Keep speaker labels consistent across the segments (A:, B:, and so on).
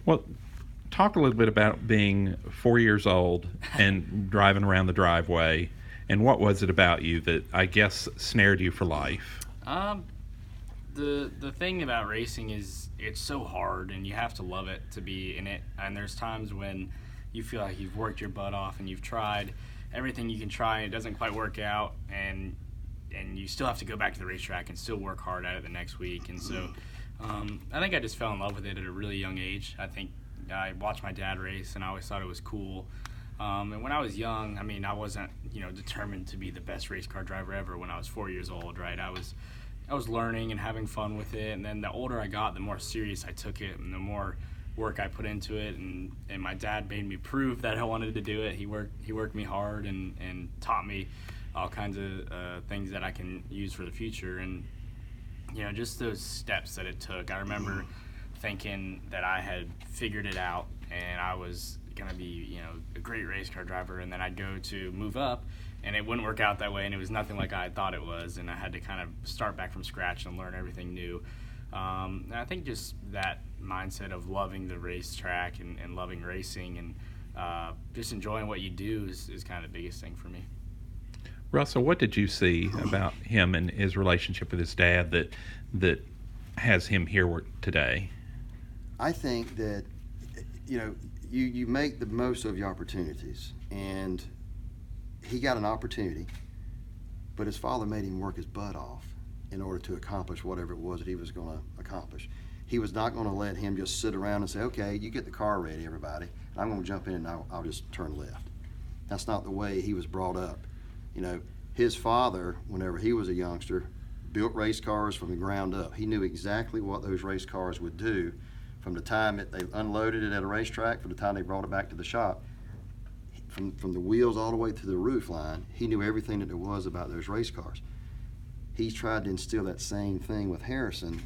A: Well, talk a little bit about being 4 years old and driving around the driveway, and what was it about you that I guess snared you for life?
B: Um, the thing about racing is it's so hard, and you have to love it to be in it. And there's times when you feel like you've worked your butt off and you've tried everything you can try, and it doesn't quite work out, and you still have to go back to the racetrack and still work hard at it the next week. And so I think I just fell in love with it at a really young age. I think I watched my dad race, and I always thought it was cool. And when I was young, I mean, I wasn't, determined to be the best race car driver ever when I was 4 years old, right? I was learning and having fun with it, and then the older I got, the more serious I took it, and the more work I put into it, and my dad made me prove that I wanted to do it. He worked me hard and taught me all kinds of things that I can use for the future, and just those steps that it took. I remember thinking that I had figured it out and I was going to be, a great race car driver, and then I'd go to move up and it wouldn't work out that way, and it was nothing like I thought it was, and I had to kind of start back from scratch and learn everything new. And I think just that mindset of loving the racetrack and loving racing and just enjoying what you do is kind of the biggest thing for me.
A: Russell, what did you see about him and his relationship with his dad that has him here today?
C: I think that you make the most of your opportunities, and he got an opportunity, but his father made him work his butt off in order to accomplish whatever it was that he was going to accomplish. He was not going to let him just sit around and say, okay, you get the car ready, everybody, and I'm going to jump in and I'll just turn left. That's not the way he was brought up. His father, whenever he was a youngster, built race cars from the ground up. He knew exactly what those race cars would do from the time that they unloaded it at a racetrack, from the time they brought it back to the shop. From the wheels all the way to the roof line, he knew everything that there was about those race cars. He's tried to instill that same thing with Harrison.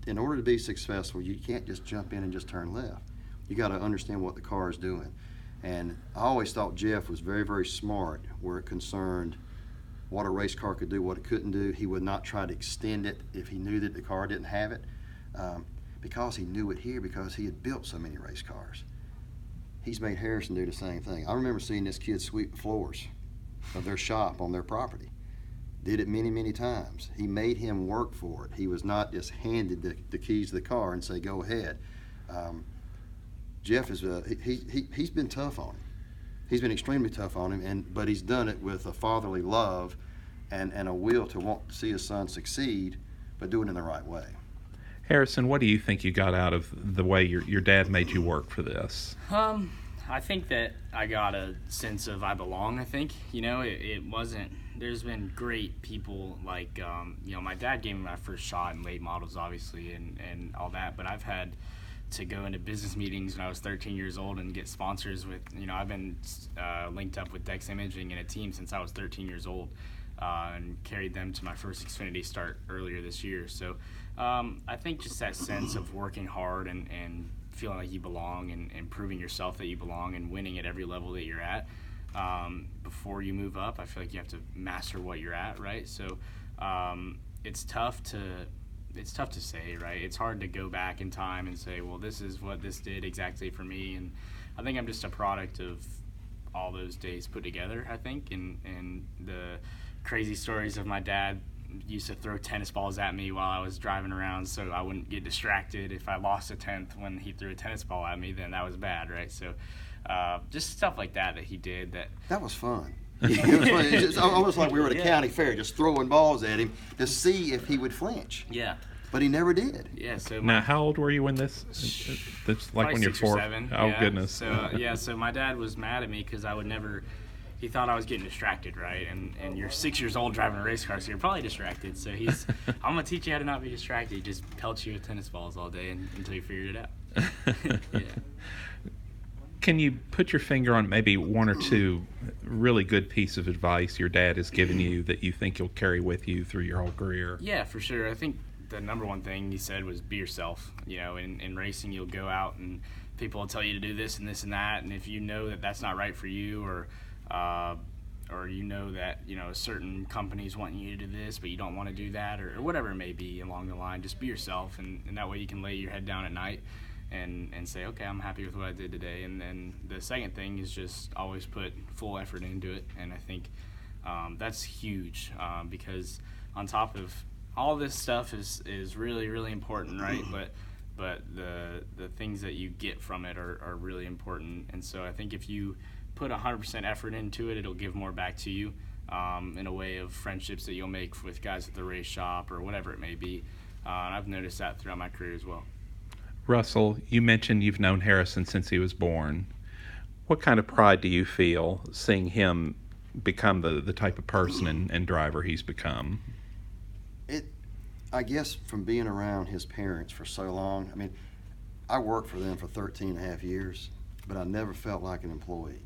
C: In order to be successful, you can't just jump in and just turn left. You got to understand what the car is doing. And I always thought Jeff was very, very smart where it concerned what a race car could do, what it couldn't do. He would not try to extend it if he knew that the car didn't have it, because he knew it here, because he had built so many race cars. He's made Harrison do the same thing. I remember seeing this kid sweep the floors of their shop on their property. Did it many, many times. He made him work for it. He was not just handed the keys to the car and say, go ahead. Jeff is he's been tough on him. He's been extremely tough on him, but he's done it with a fatherly love and a will to want to see his son succeed, but do it in the right way.
A: Harrison, what do you think you got out of the way your dad made you work for this?
B: I think that I got a sense of I belong. I think it wasn't. There's been great people like my dad gave me my first shot in late models, obviously, and all that. But I've had to go into business meetings when I was 13 years old and get sponsors with. I've been linked up with Dex Imaging in a team since I was 13 years old. And carried them to my first Xfinity start earlier this year. So I think just that sense of working hard and feeling like you belong and proving yourself that you belong and winning at every level that you're at before you move up. I feel like you have to master what you're at, right? So it's tough to say, right? It's hard to go back in time and say, well, this is what this did exactly for me. And I think I'm just a product of all those days put together, I think, and the crazy stories of my dad used to throw tennis balls at me while I was driving around so I wouldn't get distracted. If I lost a tenth when he threw a tennis ball at me, then that was bad, right? So just stuff like that he did.
C: That was fun. It was fun. It's just almost like we were at a county fair just throwing balls at him to see if he would flinch.
B: Yeah.
C: But he never did.
B: Yeah. So
A: now, how old were you when this? Like when you're 4?
B: 6 or 7.
A: Oh,
B: yeah.
A: goodness.
B: So So my dad was mad at me because I would never. He thought I was getting distracted, right? And you're 6 years old driving a race car, so you're probably distracted. So I'm gonna teach you how to not be distracted. He just pelts you with tennis balls all day until you figured it out. Yeah.
A: Can you put your finger on maybe one or two really good pieces of advice your dad has given you that you think you'll carry with you through your whole career?
B: Yeah, for sure. I think the number one thing he said was be yourself. In racing, you'll go out and people will tell you to do this and this and that, and if you know that that's not right for you, or that certain companies want you to do this but you don't want to do that, or whatever it may be along the line, just be yourself, and that way you can lay your head down at night and say, okay, I'm happy with what I did today. And then the second thing is just always put full effort into it. And I think that's huge because on top of all this stuff is really, really important, right? But the things that you get from it are really important. And so I think if you put 100% effort into it, it'll give more back to you in a way of friendships that you'll make with guys at the race shop or whatever it may be. And I've noticed that throughout my career as well.
A: Russell, you mentioned you've known Harrison since he was born. What kind of pride do you feel seeing him become the type of person and driver he's become?
C: I guess from being around his parents for so long, I mean, I worked for them for 13 and a half years, but I never felt like an employee.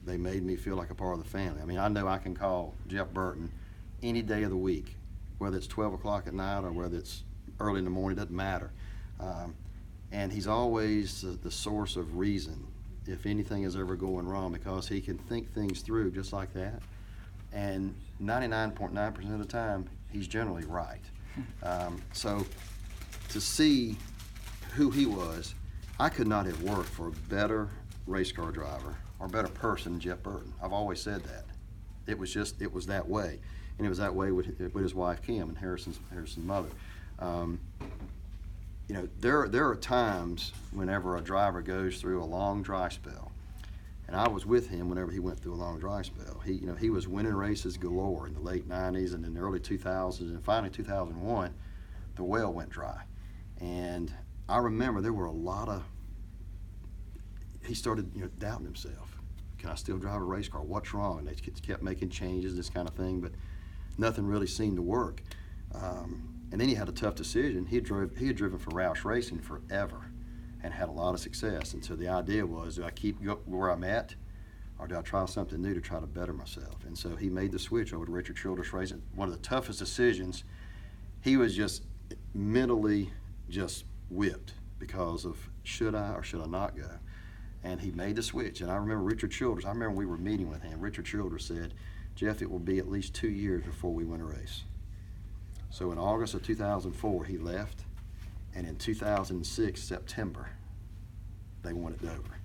C: They made me feel like a part of the family. I mean, I know I can call Jeff Burton any day of the week, whether it's 12 o'clock at night or whether it's early in the morning, it doesn't matter. And he's always the source of reason if anything is ever going wrong, because he can think things through just like that. And 99.9% of the time, he's generally right. So to see who he was, I could not have worked for a better race car driver or better person than Jeff Burton. I've always said that. It was that way. And it was that way with his wife, Kim, and Harrison's mother. You know, there are times whenever a driver goes through a long dry spell, and I was with him whenever he went through a long dry spell. He was winning races galore in the late 90s and in the early 2000s, and finally 2001, the well went dry. And I remember there were a lot of, he started doubting himself. Can I still drive a race car? What's wrong? And they kept making changes, this kind of thing, but nothing really seemed to work. And then he had a tough decision. He had driven for Roush Racing forever and had a lot of success. And so the idea was, do I keep where I'm at, or do I try something new to try to better myself? And so he made the switch over to Richard Childress Racing. One of the toughest decisions. He was just mentally just whipped because of should I or should I not go? And he made the switch. And I remember Richard Childress, I remember we were meeting with him. Richard Childress said, Jeff, it will be at least 2 years before we win a race. So in August of 2004, he left, and in 2006, September, they won at Dover.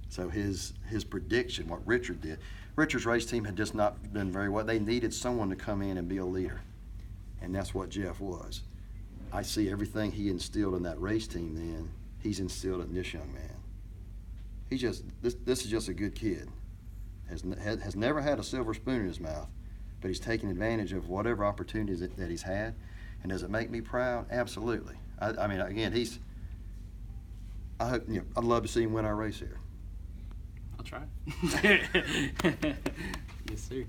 C: So his prediction, what Richard did, Richard's race team had just not done very well. They needed someone to come in and be a leader, and that's what Jeff was. I see everything he instilled in that race team then, he's instilled in this young man. This is just a good kid. Has never had a silver spoon in his mouth, but he's taking advantage of whatever opportunities that he's had. And does it make me proud? Absolutely. I mean, again, I hope, I'd love to see him win our race here.
B: I'll try. Yes, sir.